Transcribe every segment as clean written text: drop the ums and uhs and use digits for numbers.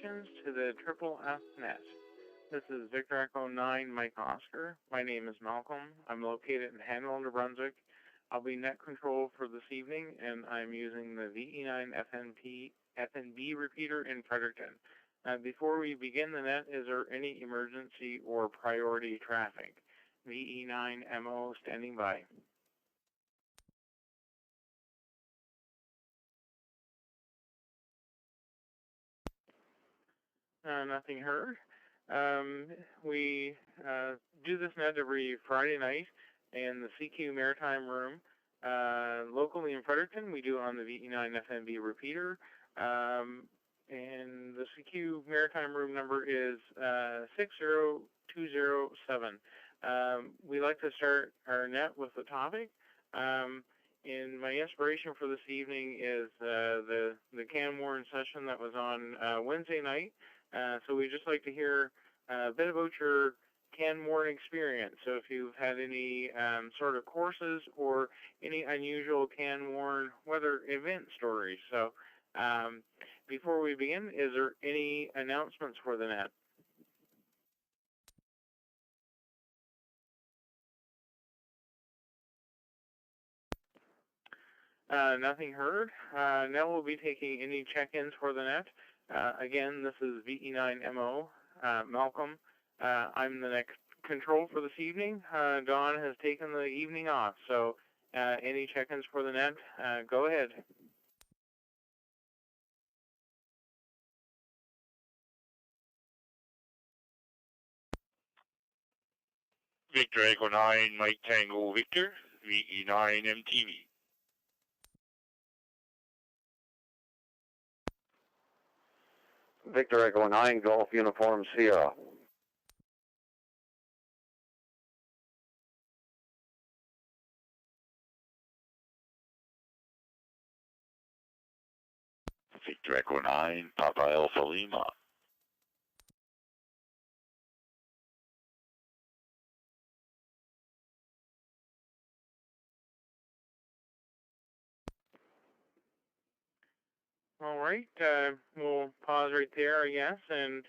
connections to the Triple F Net. This is Victor Echo 9 Mike Oscar. My name is Malcolm. I'm located in Hanwell, New Brunswick. I'll be net control for this evening, and I'm using the VE9 FNB repeater in Fredericton. Before we begin the net, is there any emergency or priority traffic? VE9 MO standing by. Nothing heard. We do this net every Friday night in the CQ Maritime Room. Locally in Fredericton, we do it on the VE9 FNB repeater. And the CQ Maritime Room number is 60207. We like to start our net with the topic. And my inspiration for this evening is the Canmore session that was on Wednesday night. So we'd just like to hear a bit about your Canmore experience. So if you've had any sort of courses or any unusual Canmore weather event stories. So before we begin, is there any announcements for the net? Nothing heard. Now we'll be taking any check-ins for the net. Again, this is VE9MO, Malcolm. I'm the next control for this evening. Dawn has taken the evening off, so any check-ins for the net, go ahead. Victor Echo 9, Mike Tango Victor, VE9 MTV. Victor Echo 9, Golf Uniform Sierra. Victor Echo 9, Papa Alpha Lima. All right, we'll pause right there, I guess. And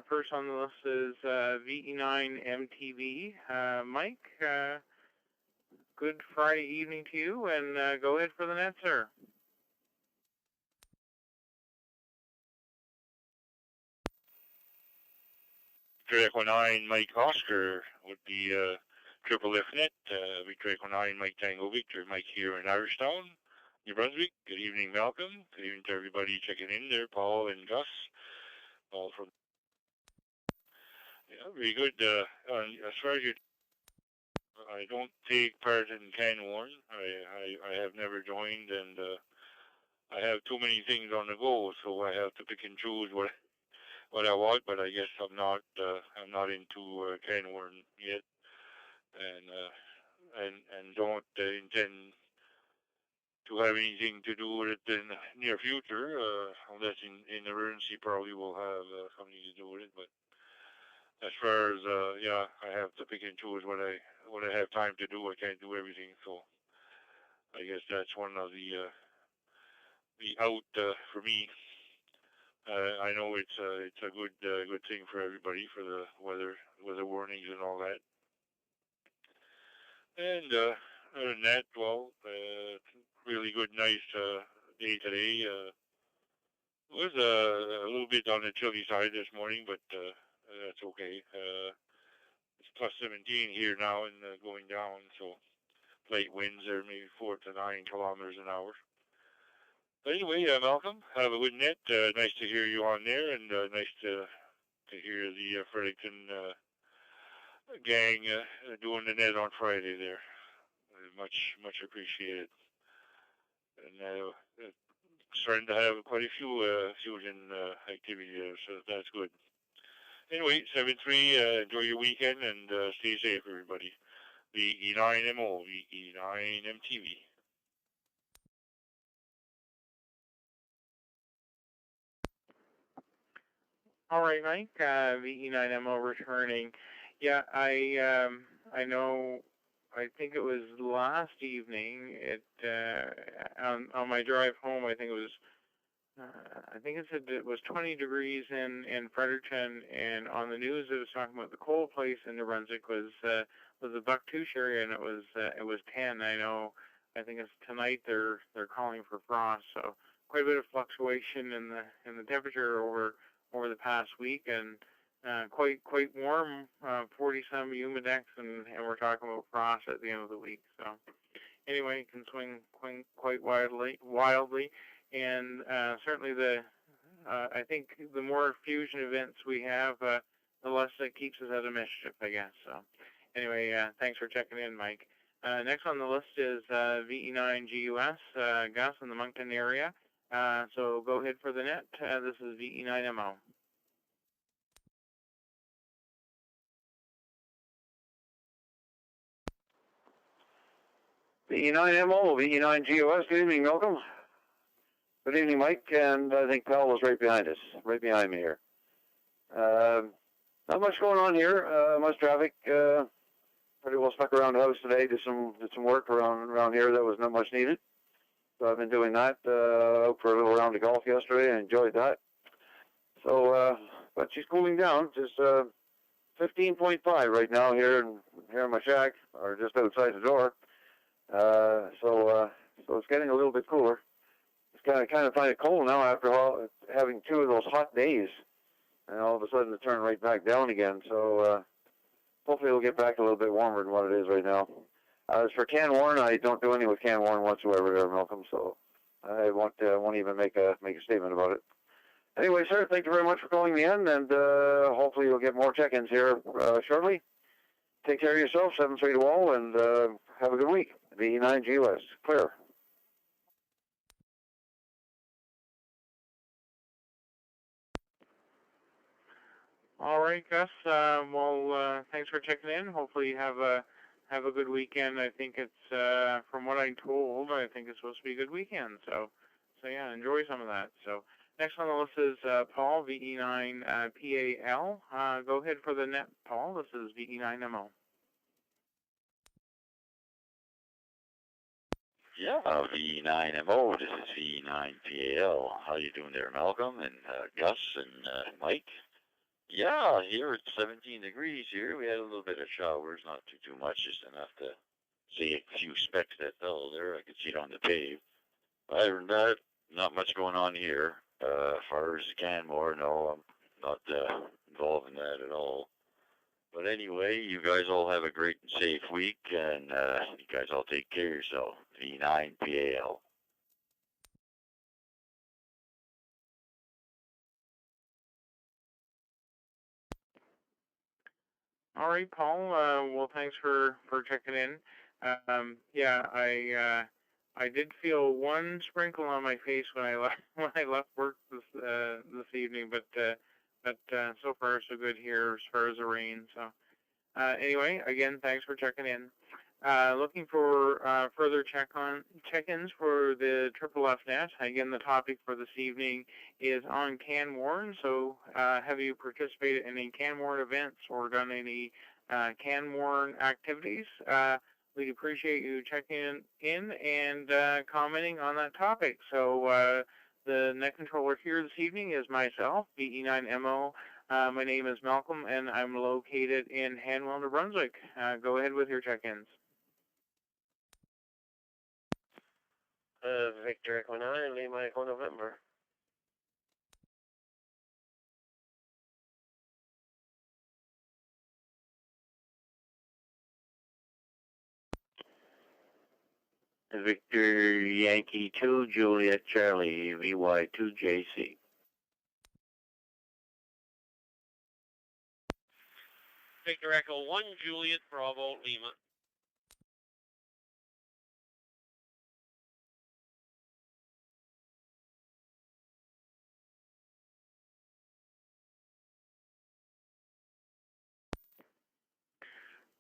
first on the list is VE9 MTV. Mike, good Friday evening to you, and go ahead for the net, sir. Victor Echo 9, Mike Oscar would be Triple F Net. Victor Echo 9, Mike Tango Victor. Mike here in Irishtown, New Brunswick. Good evening, Malcolm. Good evening to everybody checking in there, Paul and Gus. Paul from... Yeah, very good. As far as you... I don't take part in Canmore. I have never joined, and I have too many things on the go, so I have to pick and choose what I want. But I guess I'm not into Canmore yet, and don't intend to have anything to do with it in the near future, unless in emergency probably will have something to do with it. But as far as yeah, I have to pick and choose what I have time to do. I can't do everything, so I guess that's one of the out for me. I know it's a good thing for everybody for the weather warnings and all that. And other than that, well, really good, nice day today. It was a little bit on the chilly side this morning, but that's okay. It's plus 17 here now and going down, so light winds are maybe 4 to 9 kilometers an hour. But anyway, Malcolm, have a good net. Nice to hear you on there, and nice to hear the Fredericton gang doing the net on Friday there. Much appreciated. And starting to have quite a few fusion activity there, so that's good. Anyway, 7-3, enjoy your weekend and stay safe, everybody. VE9MO, VE9MTV. All right, Mike, VE9MO returning. Yeah, I know. I think it was last evening. On my drive home, I think it was I think it said it was 20 degrees in Fredericton, and on the news it was talking about the cold place in New Brunswick was the Bucktouche area, and it was 10. I think it's tonight they're calling for frost, so quite a bit of fluctuation in the temperature over the past week, and quite warm, 40 some humidex, and we're talking about frost at the end of the week. So anyway, it can swing quite wildly. And certainly I think the more fusion events we have, the less it keeps us out of mischief, I guess. So anyway, thanks for checking in, Mike. Next on the list is VE9GUS, Gus in the Moncton area. So go ahead for the net. This is VE9MO. VE9MO, VE9GUS. Good evening, Malcolm. Good evening, Mike, and I think Powell is right behind us, right behind me here. Not much going on here, much traffic. Pretty well stuck around the house today, did some work around here that was not much needed. So I've been doing that, out for a little round of golf yesterday and enjoyed that. So, but she's cooling down, just 15.5 right now here in my shack, or just outside the door. So it's getting a little bit cooler. Kind of find it cold now after having 2 of those hot days, and all of a sudden it turned right back down again. So hopefully it'll get back a little bit warmer than what it is right now. As for Canwarn, I don't do any with Canwarn whatsoever there, Malcolm. So I won't even make a statement about it. Anyway, sir, thank you very much for calling me in, and hopefully you'll get more check-ins here shortly. Take care of yourself, 7-3 to all, and have a good week. VE9GUS, clear. All right, Gus. Well, thanks for checking in. Hopefully you have a good weekend. I think it's from what I'm told, I think it's supposed to be a good weekend. So yeah, enjoy some of that. So next on the list is Paul, VE9PAL. Go ahead for the net, Paul. This is VE9MO. Yeah, VE9MO. This is VE9PAL. How you doing there, Malcolm and Gus and Mike? Yeah, here it's 17 degrees here. We had a little bit of showers, not too much, just enough to see a few specks that fell there. I could see it on the pave. Other than that, not much going on here. As far as Canmore, no, I'm not involved in that at all. But anyway, you guys all have a great and safe week, and you guys all take care of yourself. VE9PAL. All right, Paul. Well, thanks for checking in. Yeah, I did feel one sprinkle on my face when I left work this evening, but so far so good here as far as the rain. So anyway, again, thanks for checking in. Looking for further check-ins for the Triple F Net. Again, the topic for this evening is on Canwarn. So have you participated in any Canwarn events or done any Canwarn activities? We'd appreciate you checking in and commenting on that topic. So the net controller here this evening is myself, VE9MO. My name is Malcolm, and I'm located in Hanwell, New Brunswick. Go ahead with your check-ins. Victor Echo 9, Lima Echo November. Victor Yankee 2, Juliet Charlie, VY2JC. Victor Echo 1, Juliet Bravo Lima.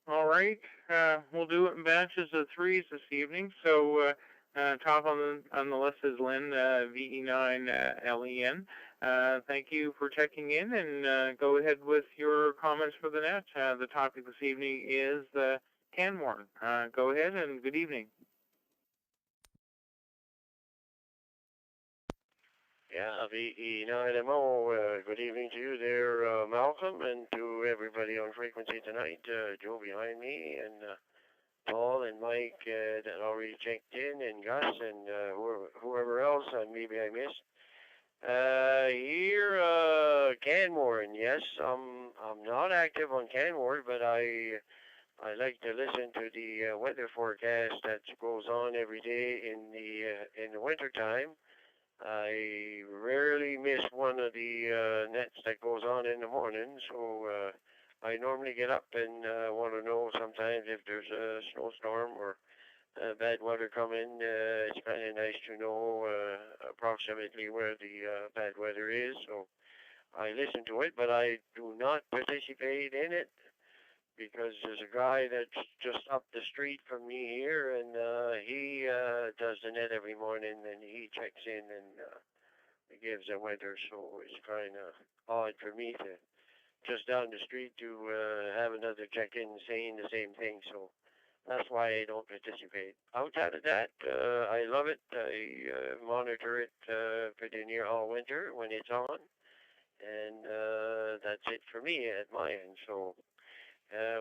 All right, we'll do it in batches of 3s this evening. So top on the list is Lynn, VE9LEN. Thank you for checking in, and go ahead with your comments for the net. The topic this evening is the Canwarn. Go ahead, and good evening. Yeah, VE9MO. Good evening to you there, Malcolm, and to everybody on frequency tonight. Joe behind me, and Paul and Mike that already checked in, and Gus, and whoever else maybe I missed. Here, Canmore, and yes, I'm not active on Canmore, but I like to listen to the weather forecast that goes on every day in the winter time. I rarely miss one of the nets that goes on in the morning, so I normally get up and want to know sometimes if there's a snowstorm or bad weather coming. It's kind of nice to know approximately where the bad weather is, so I listen to it, but I do not participate in it because there's a guy that's just up the street from me here, and he does the net every morning, and he checks in and gives the weather, so it's kind of odd for me to just down the street to have another check-in saying the same thing, so that's why I don't participate. Outside of that, I love it. I monitor it pretty near all winter when it's on, and that's it for me at my end, so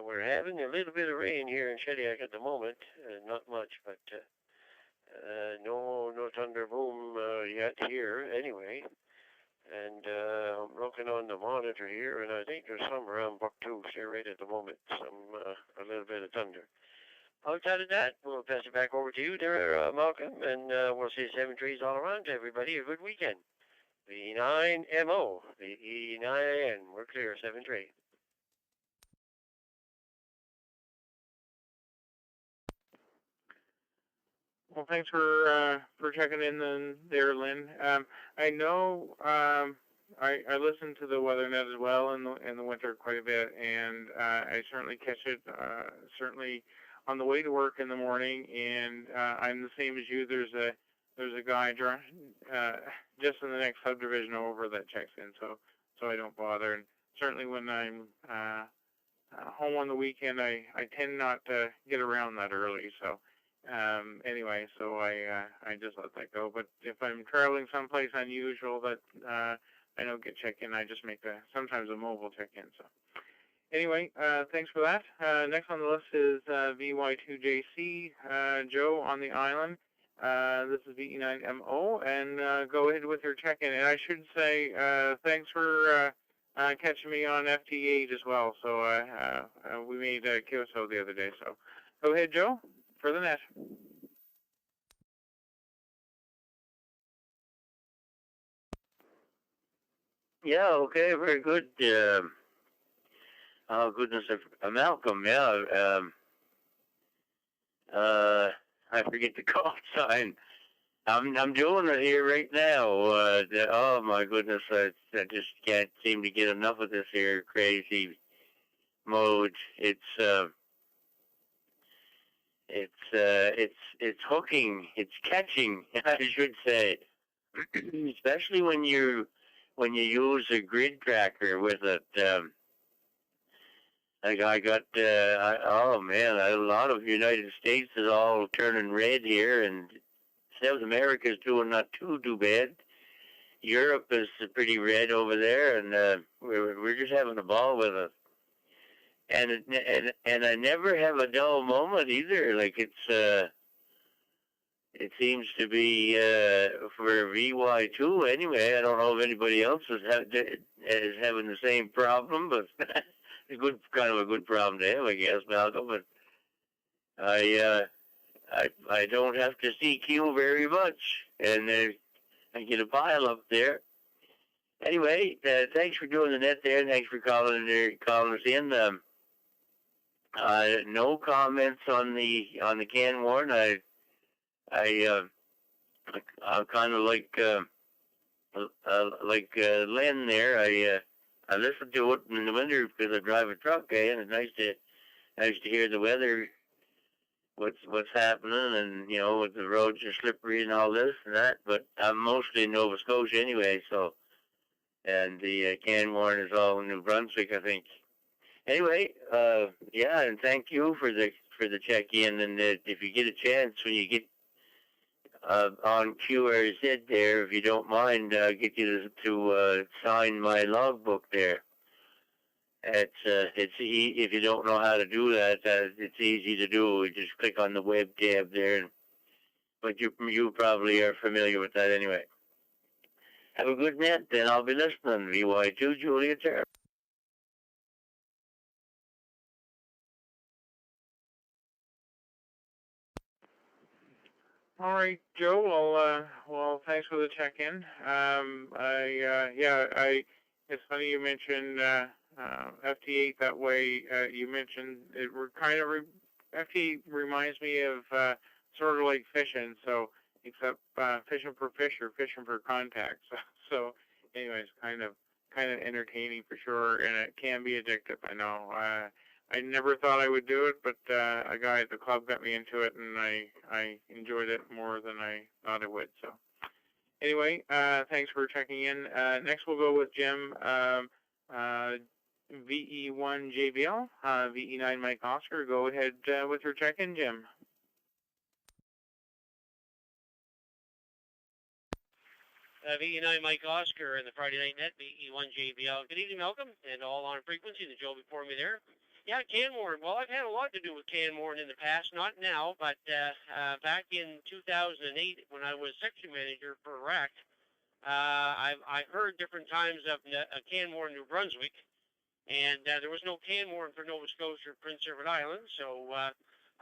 we're having a little bit of rain here in Shediac at the moment, not much, but no thunder boom yet here anyway. And I'm looking on the monitor here, and I think there's some around Bucktooth here right at the moment, a little bit of thunder. Outside of that, we'll pass it back over to you there, Malcolm, and we'll say 7 trees all around to everybody. A good weekend. The E9MO, the E9, we're clear, 7 trees. Well, thanks for checking in then there, Lynn. I know I listen to the weather net as well in the winter quite a bit, and I certainly catch it certainly on the way to work in the morning. And I'm the same as you. There's a guy just in the next subdivision over that checks in, so I don't bother. And certainly when I'm home on the weekend, I tend not to get around that early. So. Anyway, so I just let that go. But if I'm traveling someplace unusual that I don't get check-in, I just make sometimes a mobile check-in. So anyway, thanks for that. Next on the list is VY2JC, Joe on the island. This is VE9MO, and go ahead with your check-in. And I should say thanks for catching me on FT8 as well. So we made QSO the other day. So go ahead, Joe. For the net. Yeah, okay, very good. Oh, goodness, Malcolm, yeah. I forget the call sign. I'm doing it here right now. Oh, my goodness, I just can't seem to get enough of this here crazy mode. It's hooking, it's catching, I should say, especially when you use a grid tracker with it. Like I got, oh man, a lot of United States is all turning red here, and South America is doing not too bad. Europe is pretty red over there, and we're just having a ball with it. And I never have a dull moment either. Like it seems to be for VY2 anyway. I don't know if anybody else is having the same problem, but it's kind of a good problem to have, I guess, Malcolm. But I don't have to CQ very much, and I get a pile up there. Anyway, thanks for doing the net there. Thanks for calling us in. No comments on the Canmore. I'm kind of like Len there. I listen to it in the winter because I drive a truck, and it's nice to hear the weather, what's happening, and with the roads are slippery and all this and that. But I'm mostly in Nova Scotia anyway, so, and the Canmore is all in New Brunswick, I think. Anyway, yeah, and thank you for the check-in. And if you get a chance when you get on QRZ there, if you don't mind, get you to sign my logbook there. If you don't know how to do that, it's easy to do. You just click on the web tab there, but you probably are familiar with that anyway. Have a good net, then I'll be listening. VY2 Julia Terra. All right, Joe. Well, thanks for the check-in. It's funny you mentioned FT8 that way. You mentioned it. FT8 reminds me of sort of like fishing. So, except fishing for fish or fishing for contact. So anyways, kind of entertaining for sure, and it can be addictive. I know. I never thought I would do it, but a guy at the club got me into it, and I enjoyed it more than I thought I would. So anyway, thanks for checking in. Next we'll go with Jim, VE1 JBL, VE9 Mike Oscar. Go ahead with your check-in, Jim. VE9 Mike Oscar and the Friday Night Net, VE1 JBL. Good evening, Malcolm, and all on frequency. The Joe before me there. Yeah, Canmore. Well, I've had a lot to do with Canmore in the past, not now, but back in 2008 when I was section manager for RAC, I heard different times of Canmore in New Brunswick, and there was no Canmore for Nova Scotia or Prince Edward Island, so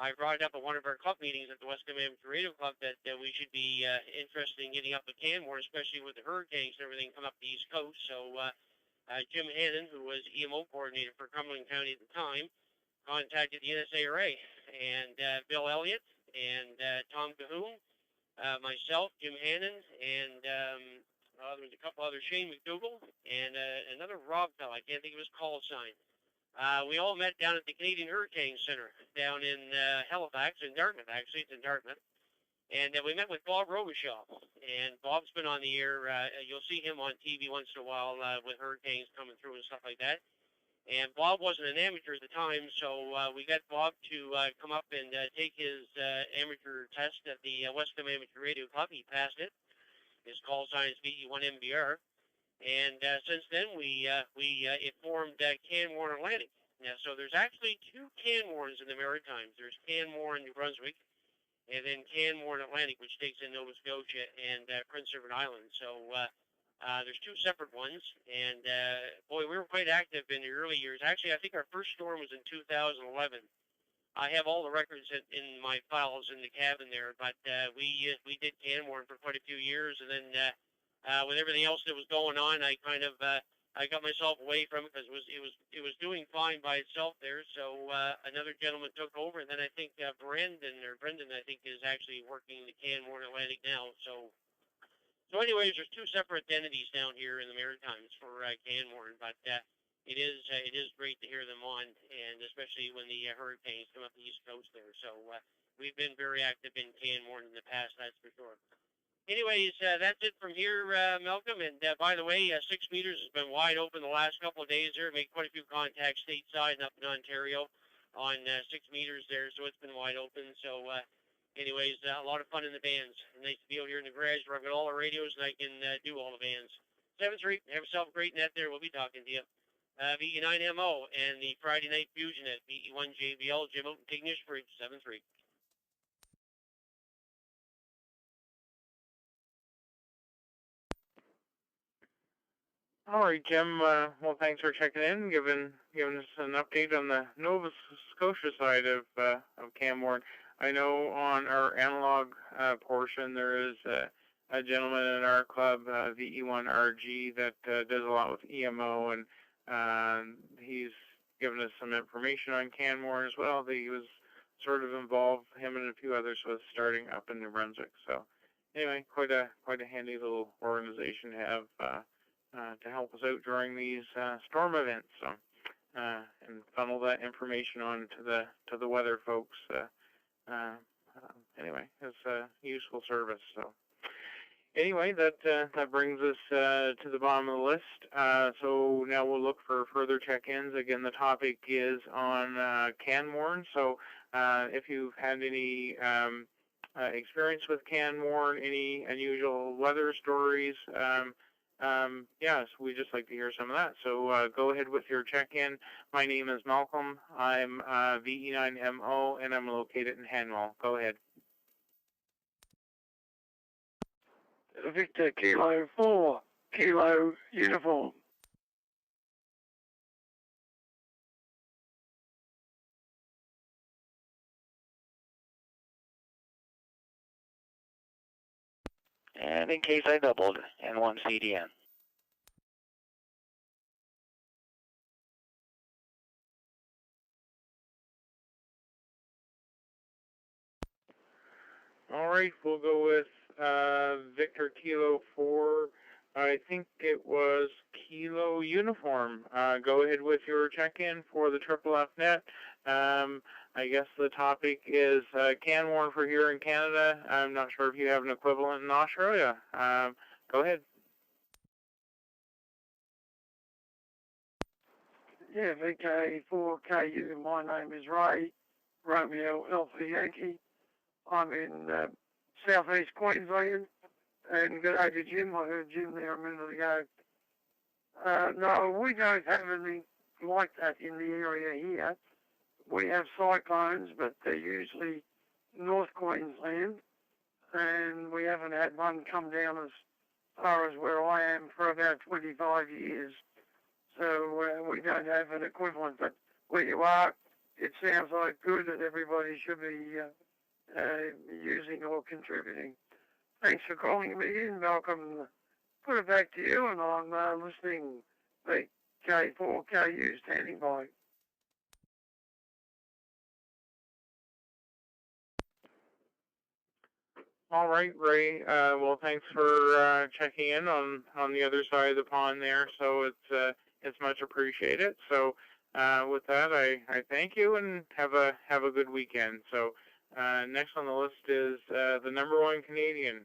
I brought it up at one of our club meetings at the Western Amateur Radio Club that we should be interested in getting up a Canmore, especially with the hurricanes and everything come up the East Coast. So Jim Hannon, who was EMO coordinator for Cumberland County at the time, contacted the NSARA, and Bill Elliott and Tom Cahoon, myself, Jim Hannon, and there was a couple others, Shane McDougall, and another Rob fellow. I can't think of his call sign. We all met down at the Canadian Hurricane Center down in Halifax, in Dartmouth, actually. It's in Dartmouth. And we met with Bob Robichaud. And Bob's been on the air. You'll see him on TV once in a while with hurricanes coming through and stuff like that. And Bob wasn't an amateur at the time, so we got Bob to come up and take his amateur test at the Western Amateur Radio Club. He passed it. His call sign is VE1MBR. And since then, it formed Canmore and Atlantic. Yeah, so there's actually two Canmores in the Maritimes. There's Canmore in New Brunswick, and then Canmore and Atlantic, which takes in Nova Scotia and Prince Edward Island. So there's two separate ones. And boy, we were quite active in the early years. Actually, I think our first storm was in 2011. I have all the records in my files in the cabin there, but we did Canmore for quite a few years, and then with everything else that was going on, I kind of I got myself away from it because it was doing fine by itself there. So another gentleman took over, and then I think Brendan, I think, is actually working the Canmore and Atlantic now. So anyways, there's two separate entities down here in the Maritimes for Canmore, but it is great to hear them on, and especially when the hurricanes come up the East Coast there. So we've been very active in Canmore in the past, that's for sure. Anyways, that's it from here, Malcolm. And by the way, 6 meters has been wide open the last couple of days there. Made quite a few contacts stateside and up in Ontario on 6 meters there, so it's been wide open. So anyways, a lot of fun in the bands. Nice to be out here in the garage where I've got all the radios and I can do all the bands. 7-3, have yourself a great net there. We'll be talking to you. VE9MO and the Friday Night Fusion Net, VE1 JBL, Jim Oaten, Ignition Bridge, 7-3. All right, Jim. Well, thanks for checking in, giving us an update on the Nova Scotia side of Canmore. I know on our analog portion there is a gentleman in our club, VE1RG, that does a lot with EMO, and he's given us some information on Canmore as well. That he was sort of involved, him and a few others, with starting up in New Brunswick. So anyway, quite a handy little organization to have. To help us out during these storm events, so and funnel that information on to the weather folks. Anyway, it's a useful service. So anyway, that brings us to the bottom of the list. So now we'll look for further check-ins. Again, the topic is on Canmore. So if you've had any experience with Canmore, any unusual weather stories. Yes, we just like to hear some of that. So go ahead with your check-in. My name is Malcolm. I'm VE9MO, and I'm located in Hanwell. Go ahead. Victor Kilo 4, Kilo Uniform. And in case I doubled, N1 CDN. All right, we'll go with Victor Kilo 4. I think it was Kilo Uniform. Go ahead with your check-in for the Triple F Net. I guess the topic is Canmore for here in Canada. I'm not sure if you have an equivalent in Australia. Go ahead. Yeah, VK4KU. My name is Ray, Romeo Alpha Yankee. I'm in southeast Queensland. And good day to Jim. I heard Jim there a minute ago. No, we don't have anything like that in the area here. We have cyclones, but they're usually North Queensland. And we haven't had one come down as far as where I am for about 25 years. So we don't have an equivalent. But where you are, it sounds like good that everybody should be using or contributing. Thanks for calling me in, Malcolm. Put it back to you, and I'm listening. The K4KU standing by. All right, Ray. Well, thanks for checking in on the other side of the pond there. So it's much appreciated. So with that, I thank you and have a good weekend. So next on the list is the #1 Canadian,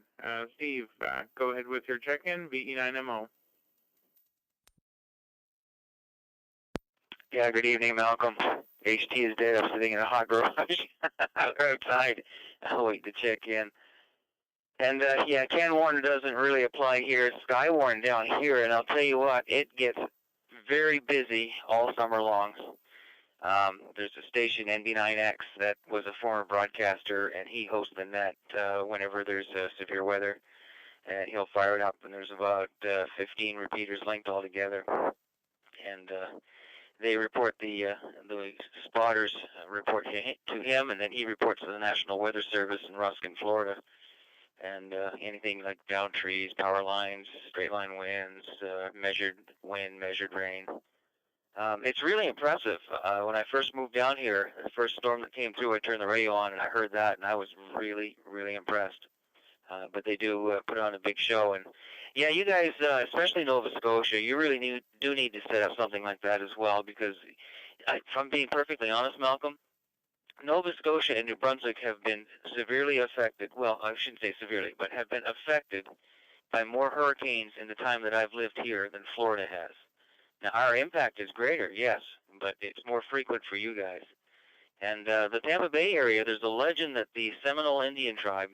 Steve. Go ahead with your check-in, VE9MO. Yeah, good evening, Malcolm. HT is dead. I'm sitting in a hot garage outside. I'll wait to check in. And yeah, Canmore doesn't really apply here. It's Skywarn down here, and I'll tell you what, it gets very busy all summer long. There's a station, NB9X, that was a former broadcaster, and he hosts the net whenever there's severe weather. And he'll fire it up, and there's about 15 repeaters linked all together. And they report the spotters report to him, and then he reports to the National Weather Service in Ruskin, Florida. And anything like down trees, power lines, straight line winds, measured wind, measured rain. It's really impressive. When I first moved down here, the first storm that came through, I turned the radio on and I heard that, and I was really, really impressed. But they do put on a big show. And yeah, you guys, especially Nova Scotia, you really do need to set up something like that as well, because if I'm being perfectly honest, Malcolm, Nova Scotia and New Brunswick have been severely affected. Well, I shouldn't say severely, but have been affected by more hurricanes in the time that I've lived here than Florida has. Now, our impact is greater, yes, but it's more frequent for you guys. And the Tampa Bay area, there's a legend that the Seminole Indian tribe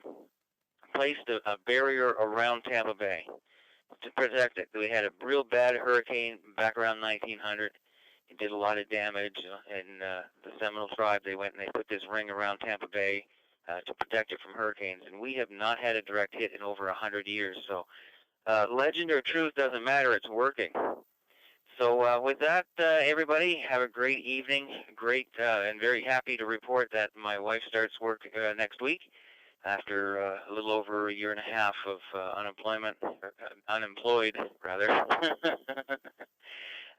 placed a barrier around Tampa Bay to protect it. We had a real bad hurricane back around 1900. It did a lot of damage, and the Seminole tribe, they went and they put this ring around Tampa Bay to protect it from hurricanes. And we have not had a direct hit in over 100 years. So legend or truth doesn't matter. It's working. So with that, everybody, have a great evening. Great and very happy to report that my wife starts work next week after a little over a year and a half of unemployed, rather.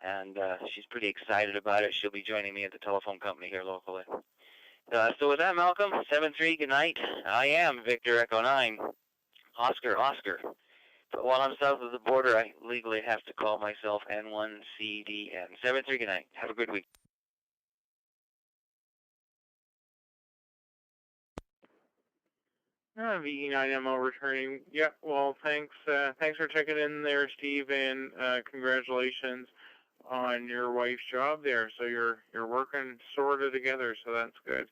And she's pretty excited about it. She'll be joining me at the telephone company here locally. So with that, Malcolm, 7-3, good night. I am Victor Echo 9, Oscar. But while I'm south of the border, I legally have to call myself N1CDN. 7-3, good night. Have a good week. VE9MO returning. Yeah, well, thanks for checking in there, Steve, and congratulations on your wife's job there. So you're working sort of together, so that's good.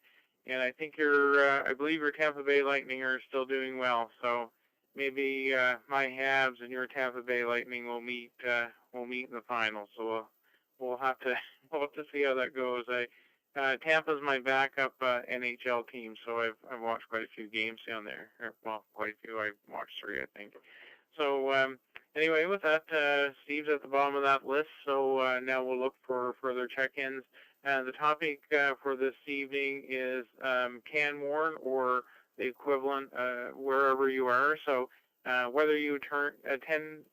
and I think I believe your Tampa Bay Lightning are still doing well. So maybe my Habs and your Tampa Bay Lightning will meet in the finals. So we'll have to see how that goes. Tampa's my backup NHL team, so I've watched quite a few games down there. Well, quite a few. I've watched 3, I think. So anyway, with that, Steve's at the bottom of that list. So now we'll look for further check-ins. The topic for this evening is Canmore or the equivalent wherever you are. So whether you attended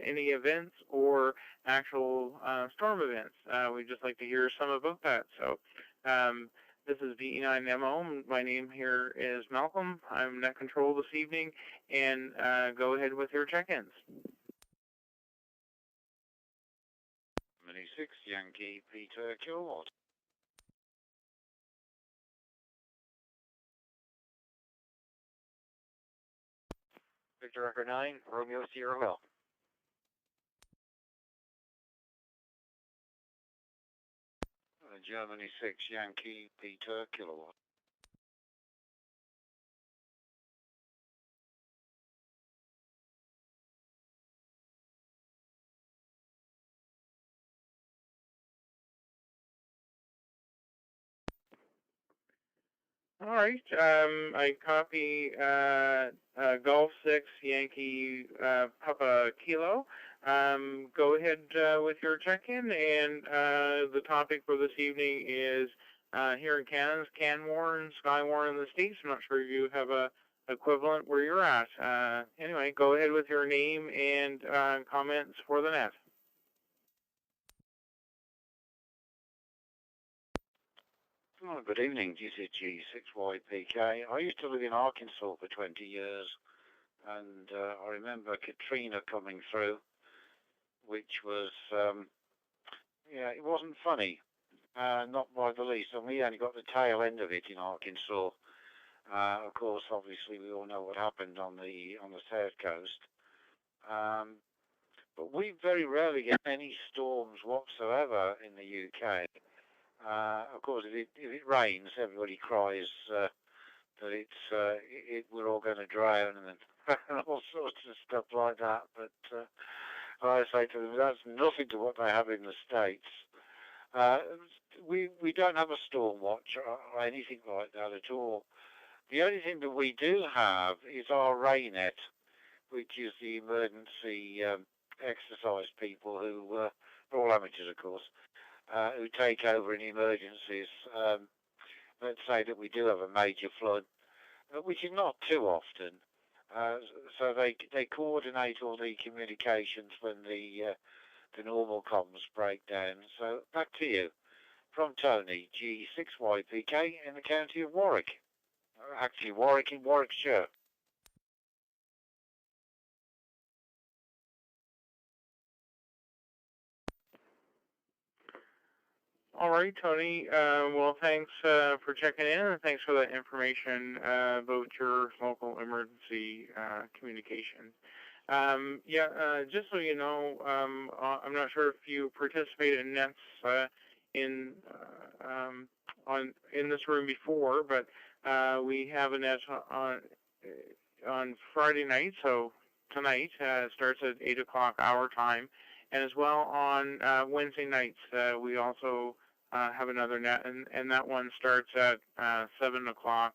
any events or actual storm events. We'd just like to hear some about that. So this is VE9MO. My name here is Malcolm. I'm net control this evening, and go ahead with your check-ins. 76 Yankee Peter Kilowatt. Victor Echo 9, Romeo Sierra Will. Germany 6 Yankee Peter Kilowatt. All right. I copy Golf 6 Yankee Papa Kilo. Go ahead with your check-in, and the topic for this evening is here in Canada's Canmore and Skywar in the States. I'm not sure if you have a equivalent where you're at. Anyway, go ahead with your name and comments for the net. Oh, good evening, GCG 6YPK. I used to live in Arkansas for 20 years, and I remember Katrina coming through, which was, yeah, it wasn't funny, not by the least, and we only got the tail end of it in Arkansas. Of course, obviously, we all know what happened on the south coast, but we very rarely get any storms whatsoever in the UK. Of course, if it rains, everybody cries that we're all going to drown and all sorts of stuff like that. But I say to them, that's nothing to what they have in the States. We don't have a storm watch or anything like that at all. The only thing that we do have is our RayNet, which is the emergency exercise people who are all amateurs, of course. Who take over in emergencies. Let's say that we do have a major flood, which is not too often. So they coordinate all the communications when the normal comms break down. So back to you. From Tony, G6YPK in the county of Warwick. Actually, Warwick in Warwickshire. All right, Tony. Well, thanks for checking in, and thanks for that information about your local emergency communication. Just so you know, I'm not sure if you participated in nets in this room before, but we have a net on Friday night, so tonight starts at 8 o'clock our time, and as well on Wednesday nights we also have another net, and that one starts at 7 o'clock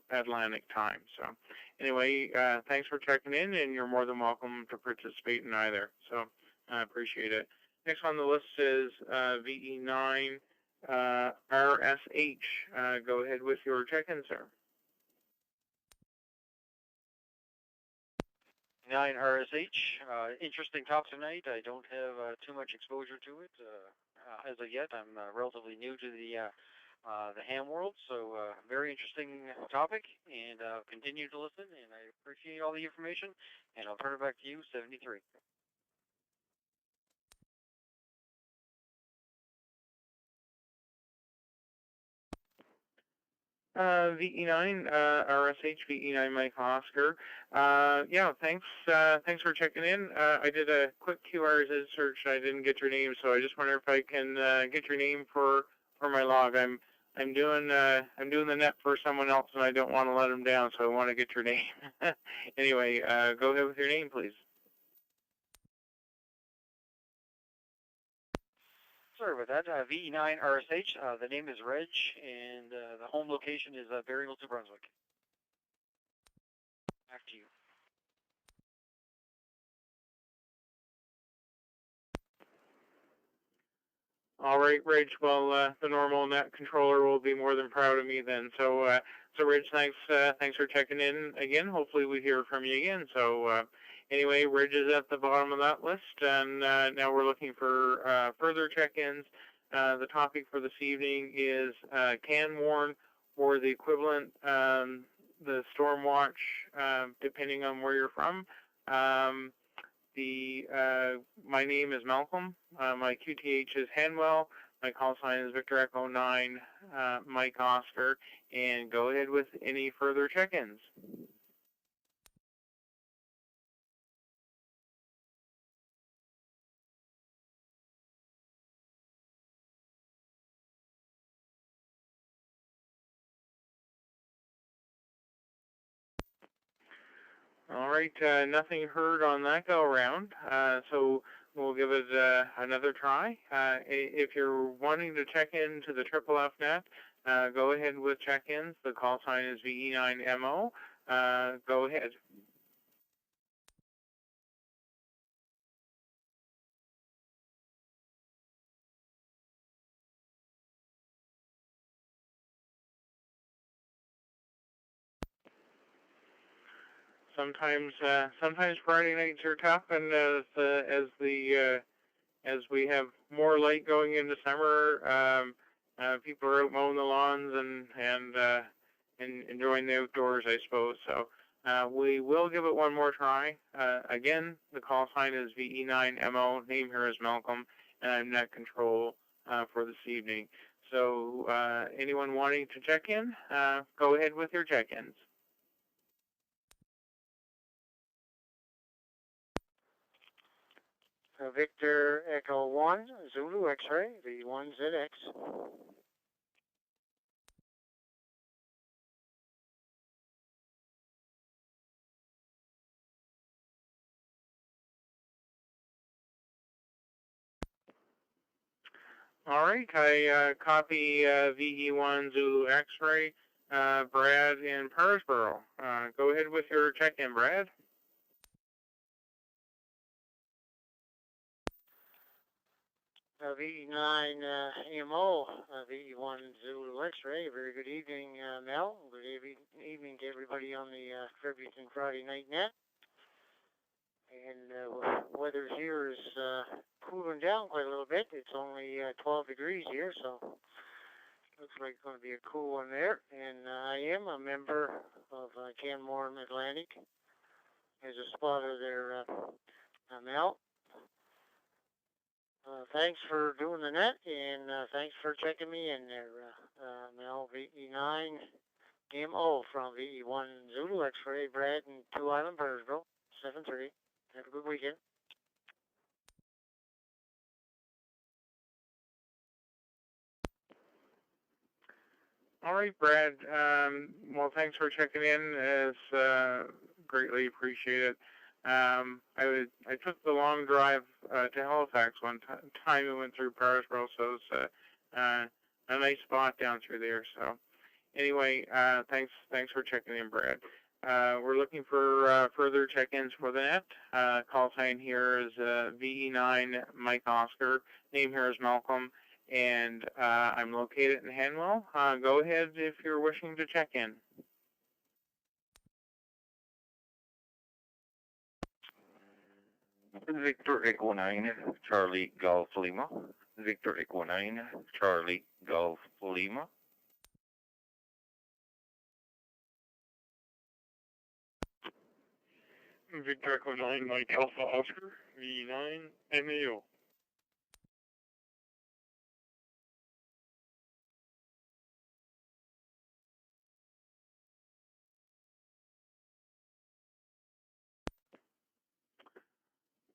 Atlantic time. So anyway, thanks for checking in, and you're more than welcome to participate in either. So I appreciate it. Next on the list is VE9 RSH. Go ahead with your check-in, sir. 9 RSH. Interesting talk tonight. I don't have too much exposure to it as of yet. I'm relatively new to the ham world, so very interesting topic, and continue to listen, and I appreciate all the information, and I'll turn it back to you, 73. VE9 RSH VE9 Mike Oscar. Yeah, thanks for checking in. I did a quick QRZ search. I didn't get your name, so I just wonder if I can get your name for my log. I'm doing the net for someone else, and I don't want to let them down, so I want to get your name. Anyway, go ahead with your name, please. Sorry about that. VE9RSH. The name is Reg, and the home location is Berryville, New Brunswick. Back to you. All right, Reg. Well, the normal net controller will be more than proud of me then. So, Reg, thanks for checking in again. Hopefully, we hear from you again. So, anyway, Reg is at the bottom of that list, and now we're looking for further check-ins. The topic for this evening is can warn or the equivalent, the storm watch, depending on where you're from. My name is Malcolm. My QTH is Hanwell. My call sign is Victor Echo 9, Mike Oscar, and go ahead with any further check-ins. All right, nothing heard on that go around, so we'll give it another try. If you're wanting to check into the Triple F net, go ahead with check-ins. The call sign is VE9MO. Go ahead. Sometimes Friday nights are tough, and as we have more light going into summer, people are out mowing the lawns and enjoying the outdoors, I suppose. So we will give it one more try. Again, the call sign is VE9MO. Name here is Malcolm, and I'm net control for this evening. So anyone wanting to check in, go ahead with your check-ins. Victor Echo 1, Zulu X-ray, V1ZX. All right, I copy VE1 Zulu X-ray, Brad in Parisboro. Go ahead with your check-in, Brad. V9 MO, V1 Zulu X-ray. Very good evening, Mel. Good evening to everybody on the Fredericton Friday Night Net. And weather here is cooling down quite a little bit. It's only 12 degrees here, so looks like it's going to be a cool one there. And I am a member of Canmore Atlantic as a spotter there, Mel. Thanks for doing the net, and thanks for checking me in there, Mel. VE9 MO from VE1 Zulu X-ray, Brad, and 2 Island, Burnsville, 7:30. Have a good weekend. All right, Brad. Well, thanks for checking in. It's greatly appreciated. I took the long drive to Halifax one time and went through Parisboro, so it's a nice spot down through there. So anyway, thanks for checking in, Brad. We're looking for further check-ins for the net. Call sign here is VE9 Mike Oscar. Name here is Malcolm, and I'm located in Hanwell. Go ahead if you're wishing to check in. Victor Echo 9, Charlie Golf Lima. Victor Echo 9, Charlie Golf Lima. Victor Echo 9, Mike Alpha Oscar, V9, MAO.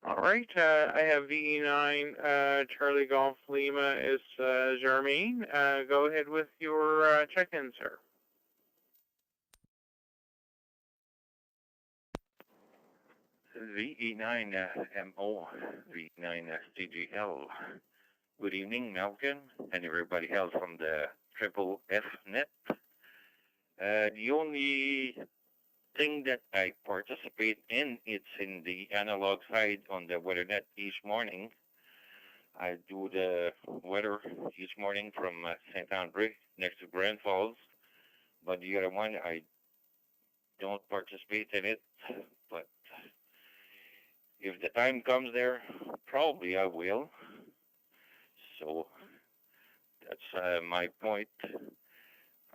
All right, I have VE9 Charlie Golf Lima is Jermaine. Go ahead with your check-in, sir. VE9MO, VE9CGL. Good evening, Malcolm, and everybody else from the Triple F Net. The only thing that I participate in, it's in the analog side on the WeatherNet each morning. I do the weather each morning from St. Andre next to Grand Falls, but the other one I don't participate in it. But if the time comes there, probably I will. So that's my point.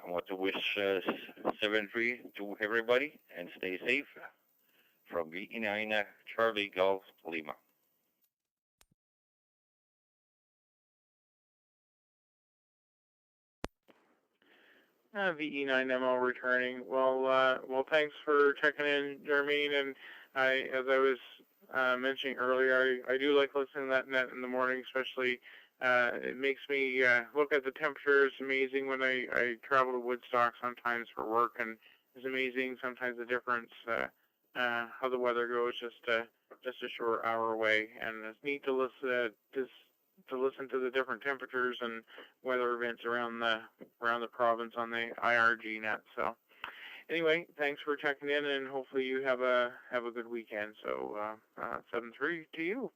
I want to wish 7-3 to everybody and stay safe from VE9 Charlie Golf Lima. VE9MO returning. Well, thanks for checking in, Jermaine. And as I was mentioning earlier, I do like listening to that net in the morning, especially. It makes me look at the temperature. It's amazing when I travel to Woodstock sometimes for work, and it's amazing sometimes the difference how the weather goes just a short hour away, and it's neat to listen to the different temperatures and weather events around the province on the IRG net. So anyway, thanks for checking in, and hopefully you have a good weekend. So 7-3 to you.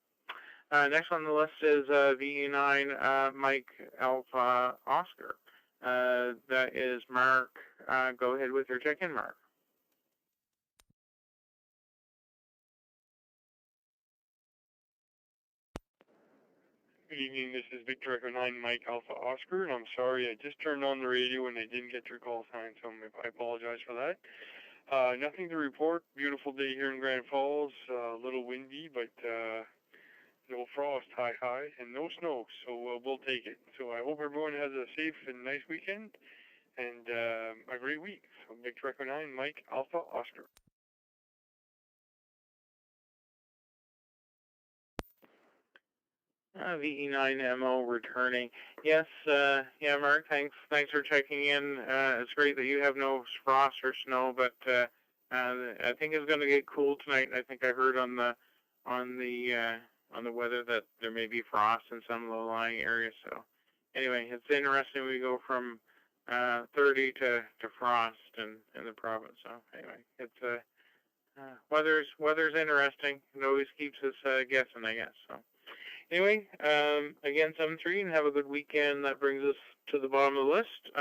Next on the list is VE9 Mike Alpha Oscar. That is Mark. Go ahead with your check-in, Mark. Good evening, this is Victor Echo 9 Mike Alpha Oscar, and I'm sorry, I just turned on the radio and I didn't get your call sign, so I apologize for that. Nothing to report. Beautiful day here in Grand Falls. A little windy, but no frost, high, and no snow, so we'll take it. So I hope everyone has a safe and nice weekend, and a great week. So Victor Echo 9 Mike Alpha Oscar. VE9MO returning. Yes, yeah, Mark, thanks for checking in. It's great that you have no frost or snow, but I think it's going to get cool tonight. I think I heard on the weather that there may be frost in some low-lying areas. So anyway, it's interesting. We go from 30 to frost in the province. So anyway, it's weather's interesting. It always keeps us guessing, I guess. So. Anyway, again, 7-3, and have a good weekend. That brings us to the bottom of the list.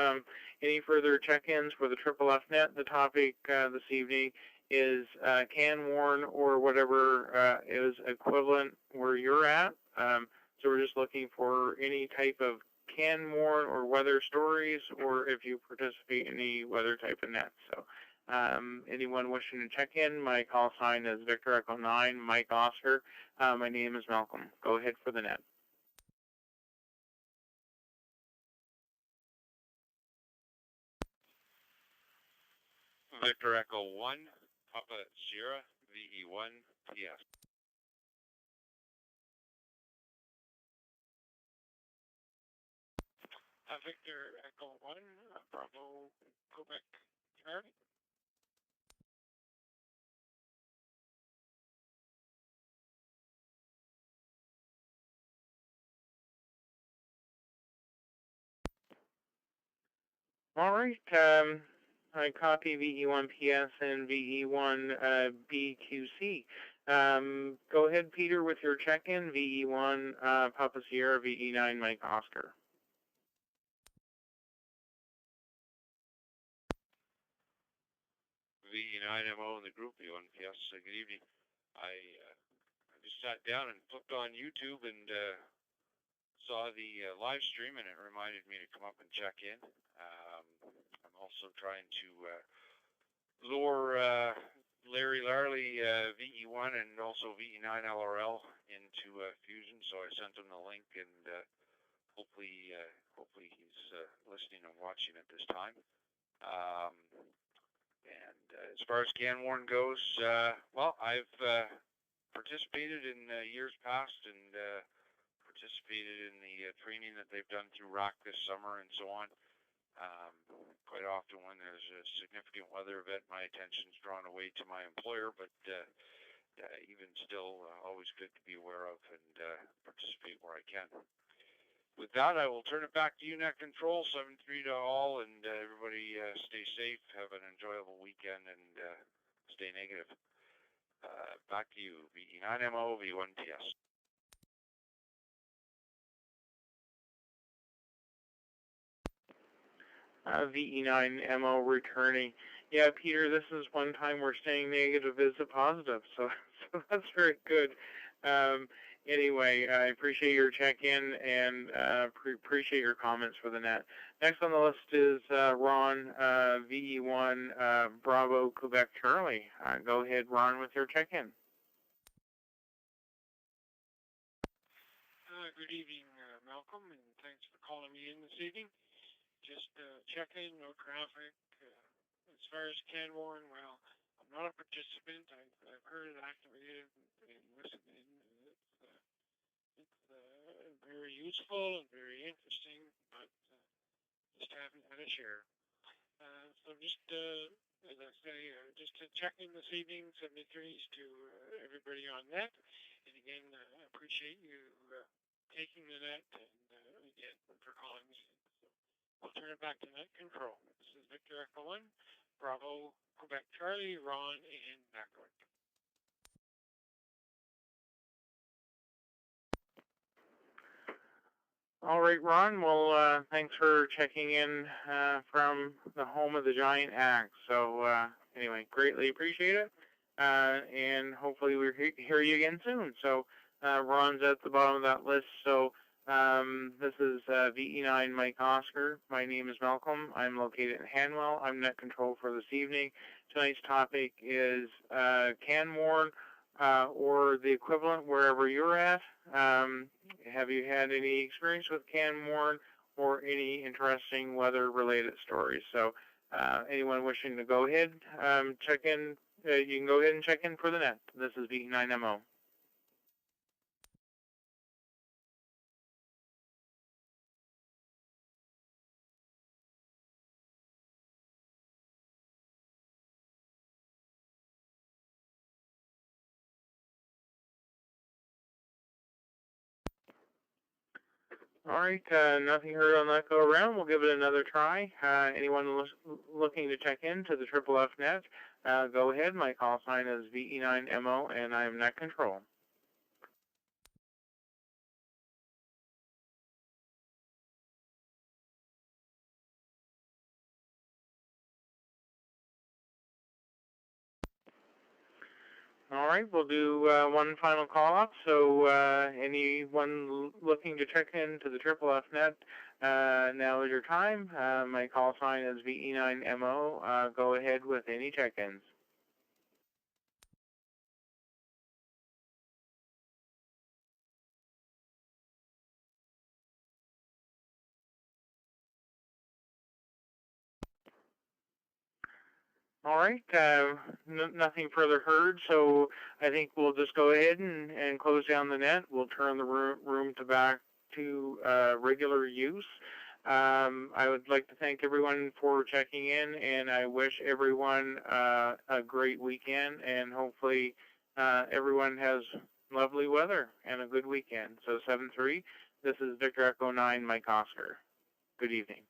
Any further check-ins for the Triple F Net? The topic this evening is can warn or whatever is equivalent where you're at. So we're just looking for any type of can warn or weather stories, or if you participate in any weather type of net. So anyone wishing to check in, my call sign is Victor Echo 9 Mike Oscar. My name is Malcolm. Go ahead for the net. Victor Echo 1, Papa Sierra, VE1, TS. Victor Echo 1, Bravo, Quebec, Charlie. All right. I copy VE1PS and VE1BQC. Go ahead, Peter, with your check-in. VE1 Papa Sierra, VE9 Mike Oscar. VE9MO in the group, VE1PS. Good evening. I just sat down and clicked on YouTube and saw the live stream, and it reminded me to come up and check in. I'm also trying to lure Larry Larley, VE1, and also VE9 LRL into Fusion, so I sent him the link, and hopefully he's listening and watching at this time. And as far as can warn goes, well, I've participated in years past and participated in the training that they've done through ROC this summer and so on. Quite often when there's a significant weather event, my attention's drawn away to my employer, but even still, always good to be aware of and participate where I can. With that, I will turn it back to you, Net Control, 7-3 to all, and everybody stay safe, have an enjoyable weekend, and stay negative. Back to you, VE9MO, V1TS. VE9MO returning. Yeah, Peter, this is one time we're staying negative is a positive, so that's very good. Anyway, I appreciate your check-in and appreciate your comments for the net. Next on the list is Ron, VE1 Bravo Quebec Charlie. Go ahead, Ron, with your check-in. Good evening, Malcolm, and thanks for calling me in this evening. Just check-in, no traffic. As far as Canmore, well, I'm not a participant. I've heard it activated and listened in. It's very useful and very interesting, but just haven't had a share. So just, as I say, just to check in this evening, 73s to everybody on net. And again, I appreciate you taking the net and again for calling me. So I'll turn it back to Net Control. This is Victor Echo 1, Bravo, Quebec Charlie, Ron, and Backward. All right, Ron. Well, thanks for checking in from the home of the giant axe. So anyway, greatly appreciate it, and hopefully we'll hear you again soon. So Ron's at the bottom of that list. So this is VE9 Mike Oscar. My name is Malcolm. I'm located in Hanwell. I'm Net Control for this evening. Tonight's topic is Canmore or the equivalent wherever you're at. Have you had any experience with Canmore or any interesting weather-related stories? So anyone wishing to go ahead, check in, you can go ahead and check in for the net. This is VE9MO. All right, nothing heard on that go around. We'll give it another try. Anyone looking to check in to the Triple F net, go ahead. My call sign is VE9MO, and I'm Net Control. All right, we'll do one final call up. So anyone looking to check in to the Triple F net, now is your time. My call sign is VE9MO. Go ahead with any check-ins. All right, nothing further heard, so I think we'll just go ahead and close down the net. We'll turn the room back to regular use. I would like to thank everyone for checking in, and I wish everyone a great weekend, and hopefully everyone has lovely weather and a good weekend. So 7-3, this is Victor Echo 9, Mike Oscar. Good evening.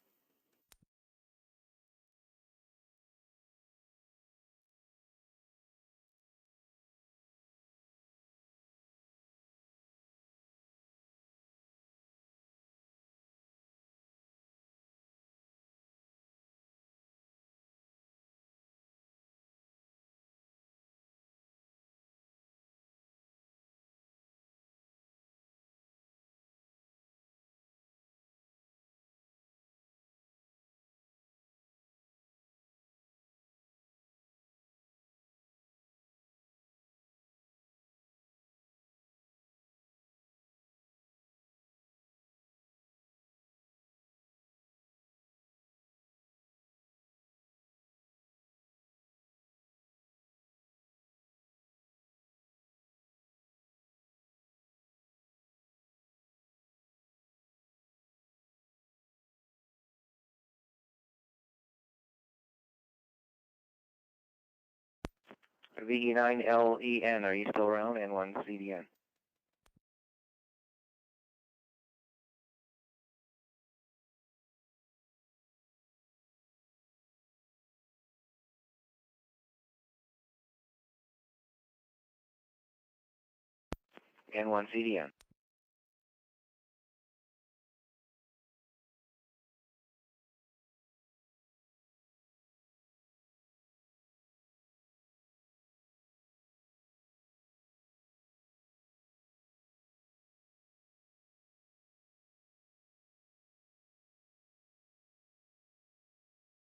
VE9LEN, are you still around? N1CDN. N1CDN.